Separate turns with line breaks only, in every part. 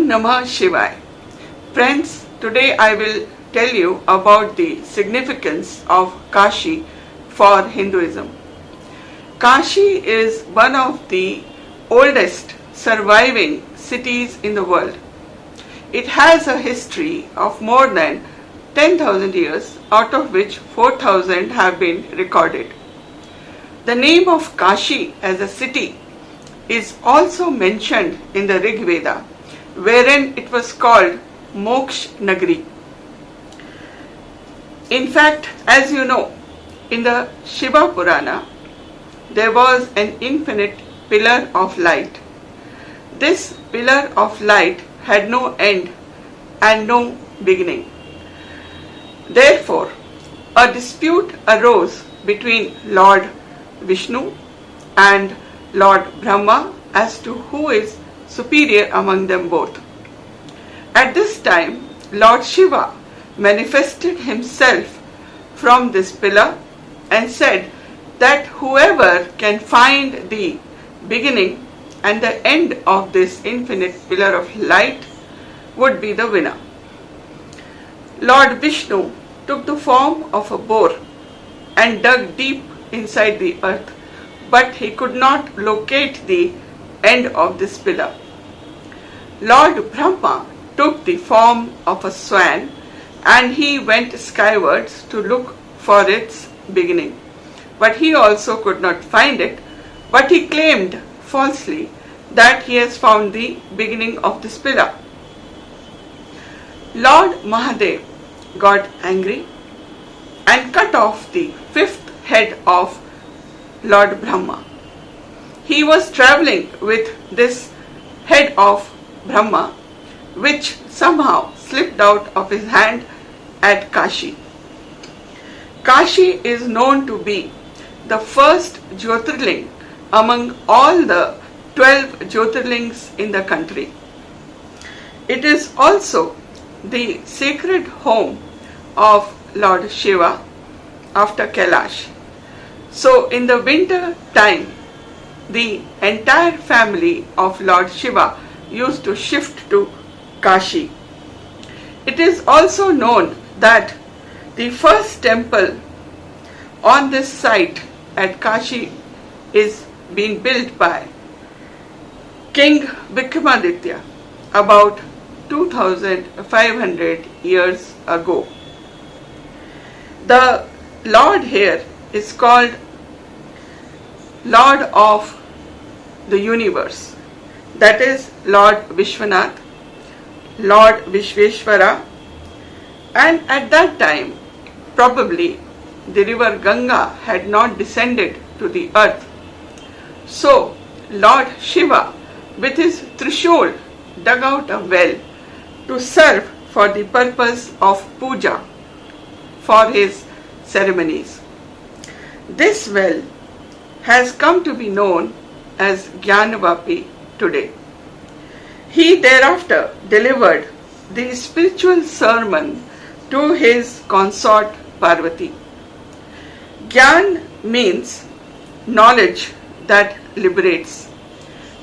Namah Shivaya. Friends, today I will tell you about the significance of Kashi for Hinduism. Kashi is one of the oldest surviving cities in the world. It has a history of more than 10,000 years, out of which 4,000 have been recorded. The name of Kashi as a city is also mentioned in the Rig Veda, wherein it was called Moksha Nagari. In fact, as you know, in the Shiva Purana, there was an infinite pillar of light. This pillar of light had no end and no beginning. Therefore, a dispute arose between Lord Vishnu and Lord Brahma as to who is superior among them both. At this time, Lord Shiva manifested himself from this pillar and said that whoever can find the beginning and the end of this infinite pillar of light would be the winner. Lord Vishnu took the form of a boar and dug deep inside the earth, but he could not locate the end of this pillar. Lord Brahma took the form of a swan and he went skywards to look for its beginning. But he also could not find it, but he claimed falsely that he has found the beginning of this pillar. Lord Mahadev got angry and cut off the fifth head of Lord Brahma. He was travelling with this head of Brahma, which somehow slipped out of his hand at Kashi. Kashi is known to be the first Jyotirling among all the 12 Jyotirlings in the country. It is also the sacred home of Lord Shiva after Kailash. So in the winter time, the entire family of Lord Shiva used to shift to Kashi. It is also known that the first temple on this site at Kashi is being built by King Vikramaditya about 2500 years ago. The Lord here is called Lord of the universe, that is Lord Vishwanath, Lord Vishweshwara, and at that time probably the river Ganga had not descended to the earth. So Lord Shiva with his Trishul dug out a well to serve for the purpose of puja for his ceremonies. This well has come to be known as Gyanvapi today. He thereafter delivered the spiritual sermon to his consort Parvati. Gyan means knowledge that liberates,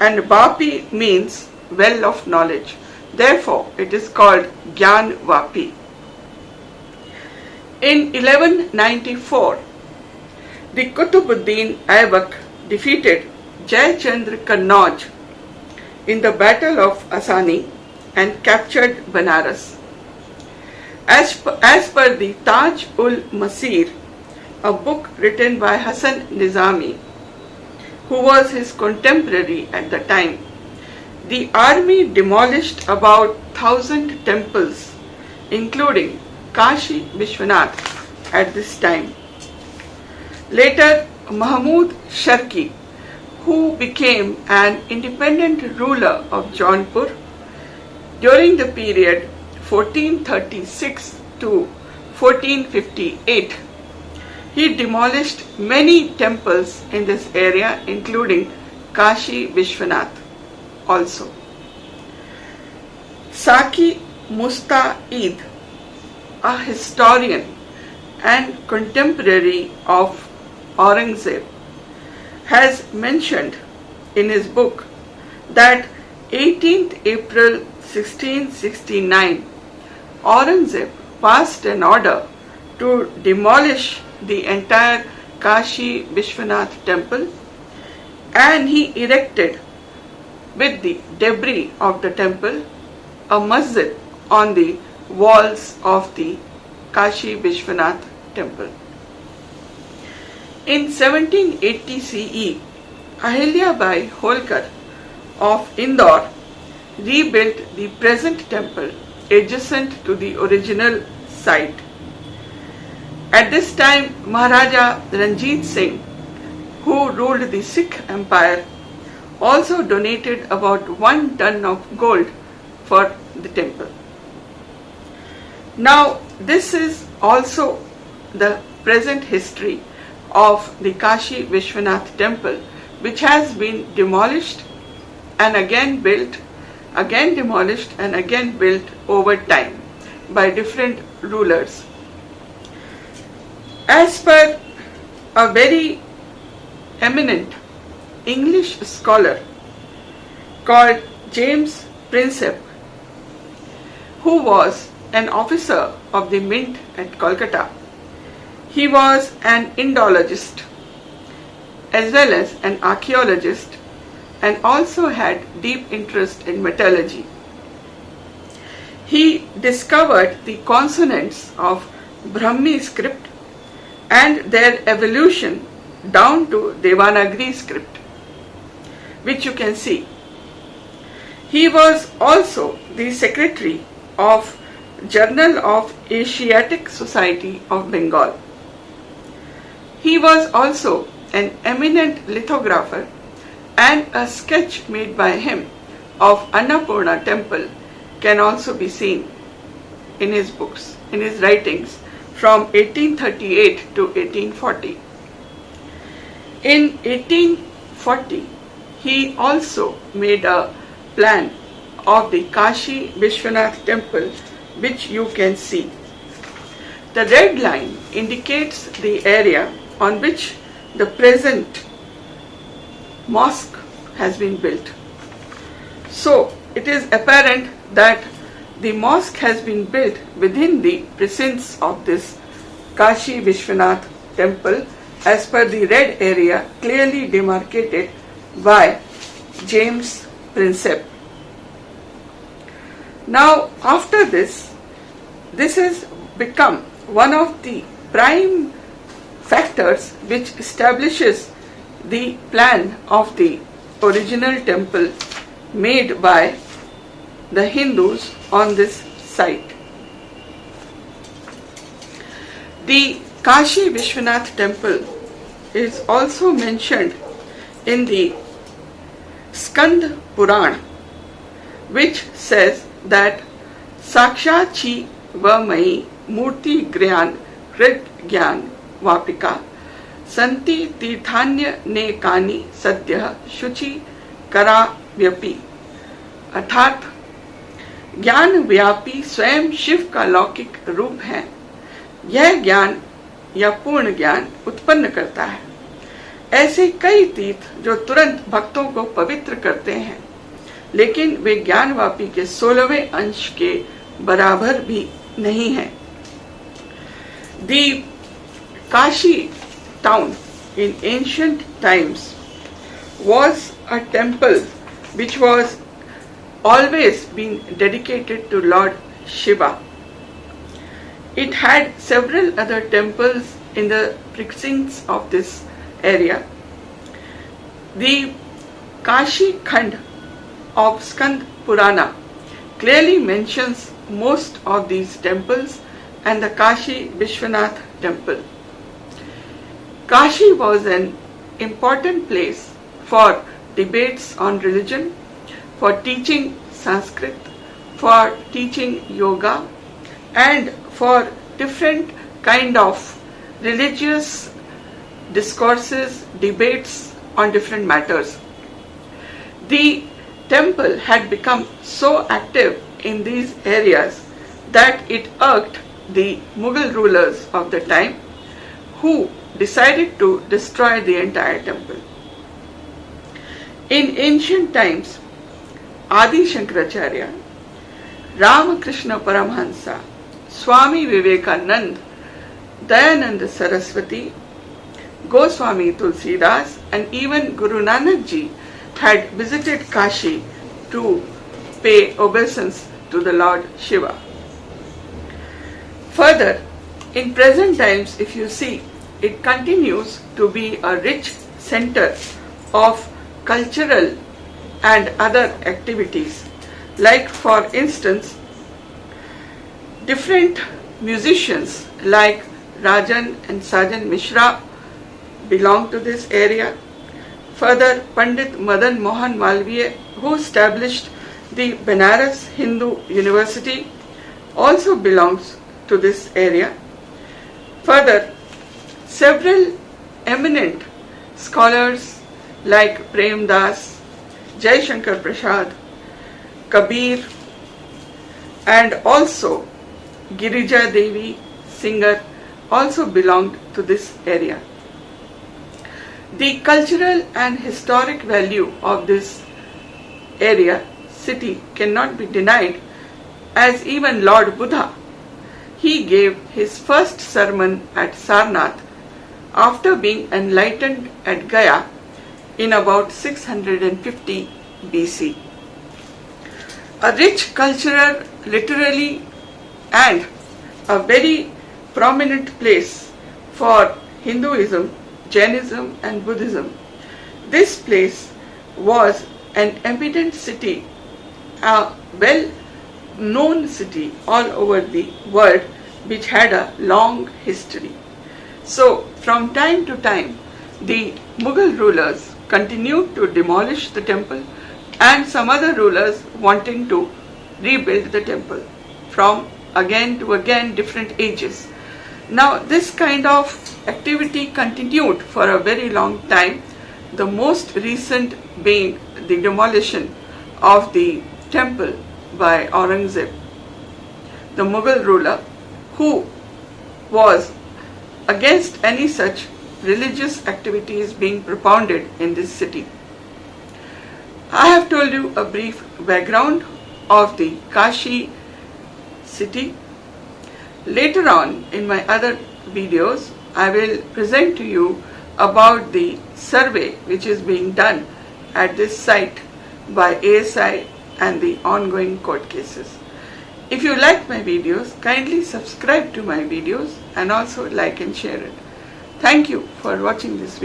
and Vapi means well of knowledge. Therefore, it is called Gyanvapi. In 1194, the Qutubuddin Aibak defeated Jayachandra Kannauj in the Battle of Asani and captured Banaras. As per the Taj ul Masir, a book written by Hasan Nizami, who was his contemporary at the time, the army demolished about 1,000 temples, including Kashi Vishwanath at this time. Later, Mahmud Sharki, who became an independent ruler of Jaunpur during the period 1436 to 1458, he demolished many temples in this area, including Kashi Vishwanath also. Saki Musta'id, a historian and contemporary of Aurangzeb, has mentioned in his book that 18th April 1669, Aurangzeb passed an order to demolish the entire Kashi Vishwanath temple, and he erected with the debris of the temple a masjid on the walls of the Kashi Vishwanath temple. In 1780 CE, Ahilyabai Holkar of Indore rebuilt the present temple adjacent to the original site. At this time, Maharaja Ranjit Singh, who ruled the Sikh Empire, also donated about 1 ton of gold for the temple. Now, this is also the present history of the Kashi Vishwanath temple, which has been demolished and again built, again demolished and again built over time by different rulers. As per a very eminent English scholar called James Prinsep, who was an officer of the Mint at Kolkata, he was an Indologist as well as an archaeologist and also had deep interest in metallurgy. He discovered the consonants of Brahmi script and their evolution down to Devanagari script, which you can see. He was also the secretary of Journal of Asiatic Society of Bengal. He was also an eminent lithographer, and a sketch made by him of Annapurna temple can also be seen in his books, in his writings from 1838 to 1840. In 1840, he also made a plan of the Kashi Vishwanath temple, which you can see. The red line indicates the area on which the present mosque has been built. So it is apparent that the mosque has been built within the precincts of this Kashi Vishwanath temple as per the red area clearly demarcated by James Prinsep. Now after this has become one of the prime factors which establishes the plan of the original temple made by the Hindus on this site. The Kashi Vishwanath temple is also mentioned in the Skand Puran, which says that Sakshachi Vamai Murti Gryan Krit Gyan Vapika Santi Tirthanya Nekani Sadyah Shuchi Kara Vyapi, अर्थात ज्ञान व्यापी स्वयं शिव का लौकिक रूप है। यह ज्ञान या पूर्ण ज्ञान उत्पन्न करता है। ऐसे कई तीर्थ जो तुरंत भक्तों को पवित्र करते हैं, लेकिन वे ज्ञानवापी के 16वें अंश के बराबर भी नहीं है। The Kashi town in ancient times was a temple which was always been dedicated to Lord Shiva. It had several other temples in the precincts of this area. The Kashi Khand of Skand Purana clearly mentions most of these temples and the Kashi Vishwanath temple. Kashi was an important place for debates on religion, for teaching Sanskrit, for teaching yoga, and for different kind of religious discourses, debates on different matters. The temple had become so active in these areas that it irked the Mughal rulers of the time, who decided to destroy the entire temple. In ancient times, Adi Shankaracharya Ramakrishna Paramhansa, Swami Vivekanand, Dayananda Saraswati, Goswami Tulsidas, and even Guru Nanak Ji had visited Kashi to pay obeisance to the Lord Shiva. Further, in present times, if you see, it continues to be a rich center of cultural and other activities. Like for instance, different musicians like Rajan and Sajan Mishra belong to this area. Further, Pandit Madan Mohan Malviya, who established the Banaras Hindu University, also belongs to this area. Further, several eminent scholars like Prem Das, Jai Shankar Prasad, Kabir, and also Girija Devi, singer, also belonged to this area. The cultural and historic value of this area, city, cannot be denied, as even Lord Buddha, he gave his first sermon at Sarnath after being enlightened at Gaya in about 650 BC. A rich cultural, literary, and a very prominent place for Hinduism, Jainism, and Buddhism. This place was an eminent city, a well-known city all over the world, which had a long history. So, from time to time, the Mughal rulers continued to demolish the temple, and some other rulers wanting to rebuild the temple from again to again different ages. Now this kind of activity continued for a very long time, the most recent being the demolition of the temple by Aurangzeb, the Mughal ruler, who was against any such religious activities being propounded in this city. I have told you a brief background of the Kashi city. Later on in my other videos, I will present to you about the survey which is being done at this site by ASI and the ongoing court cases. If you like my videos, kindly subscribe to my videos and also like and share it. Thank you for watching this video.